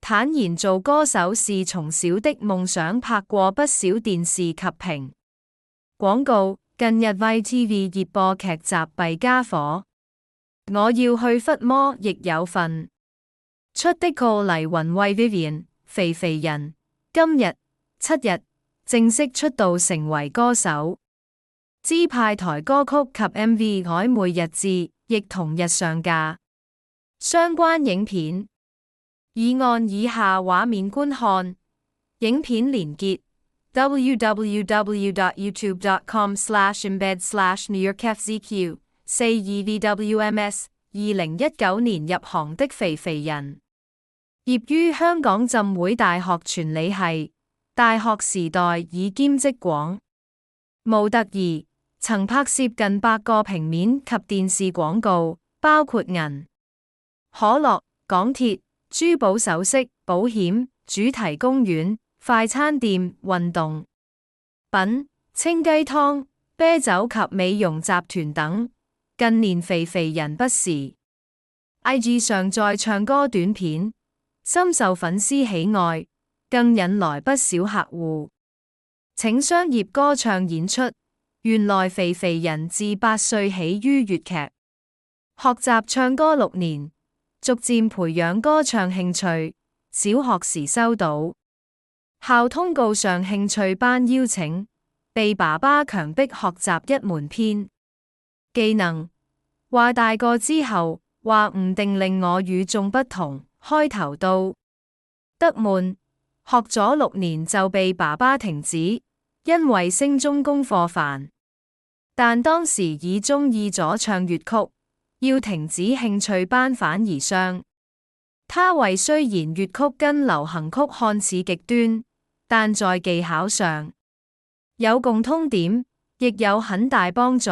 坦言做歌手是從小的夢想，拍過不少電視及屏廣告。近日 ViuTV 熱播劇集《弊傢伙》，我要去忽魔亦有份。出的個黎雲為 Vivian 肥肥人，今日7日正式出道成為歌手。支派台歌曲及 MV《曖昧日誌》亦同日上架。相關影片已按以下畫面觀看。影片連結 www.youtube.com/embed/NewYorkFZQ 42VWMS 2019年入行的肥肥人，業於香港浸會大學傳理系，大學時代已兼職廣模特兒，曾拍攝近100個平面及電視廣告，包括銀、可樂、港鐵、珠寶首飾、保險、主題公園、快餐店、運動品、清雞湯、啤酒及美容集團等。近年肥肥人不時 IG 上載唱歌短片，深受粉絲喜愛，更引來不少客戶請商業歌唱演出。原來肥肥人自8歲起於粵劇學習唱歌6年，逐漸培養歌唱興趣。小學時收到校通告上興趣班邀請，被爸爸強迫學習一門編技能，話大個之後話唔定令我與眾不同。開頭到得悶，學咗6年就被爸爸停止，因為升中功課煩。但當時已中意咗唱粵曲，要停止興趣班反而傷。他為雖然粵曲跟流行曲看似極端，但在技巧上有共通點，亦有很大幫助。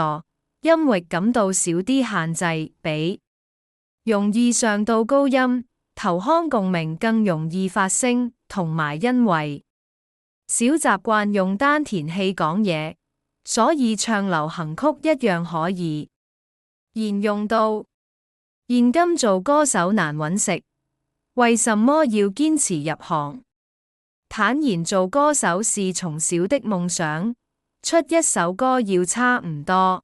音域感到少啲限制，比容易上到高音，頭腔共鳴更容易發聲，同埋因為少習慣用丹田氣講嘢，所以唱流行曲一樣可以沿用到現今。做歌手難搵食，為什麼要堅持入行？坦言做歌手是從小的夢想，出一首歌要差唔多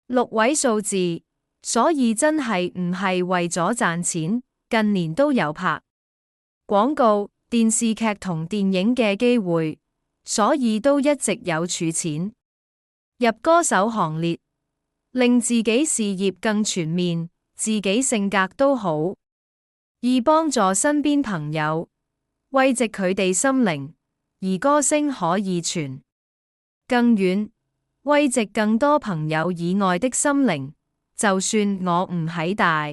6位數字，所以真係唔係為咗賺錢。近年都有拍廣告、電視劇同電影嘅機會，所以都一直有儲錢入歌手行列，令自己事業更全面，自己性格都好，易幫助身邊朋友，慰藉佢哋心靈。而歌聲可以傳更遠，慰藉更多朋友以外的心靈。就算我唔喺大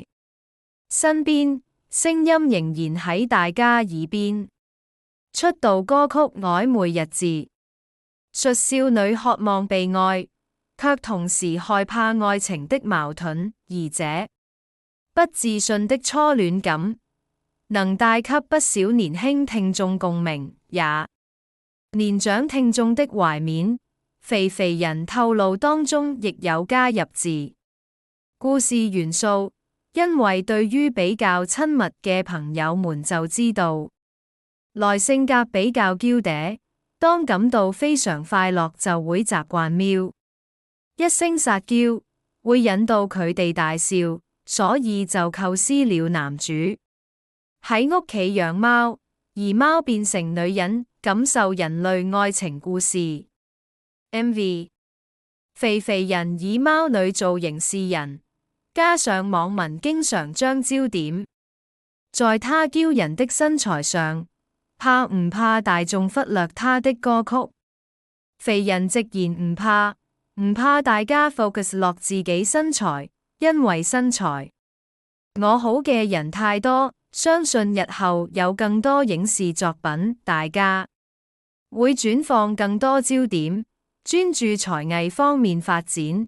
身邊，聲音仍然喺大家耳邊。出道歌曲《曖昧日誌》，述少女渴望被愛，卻同時害怕愛情的矛盾，而這不自信的初戀感，能帶給不少年輕聽眾共鳴，也年長聽眾的懷緬。肥肥人透露當中亦有加入字故事元素，因為對於比較親密嘅朋友們就知道，來性格比較嬌嗲，當感到非常快樂就會習慣喵一聲撒嬌，會引到佢哋大笑，所以就構思了男主喺屋企養貓，而貓變成女人，感受人類愛情故事。MV 肥肥人以貓女造型示人，加上網民經常將焦點在她驕人的身材上，怕唔怕大眾忽略她的歌曲？肥人直言唔怕，唔怕大家 focus 落自己身材，因為身材我好嘅人太多，相信日後有更多影視作品，大家會轉放更多焦點，專注才藝方面發展。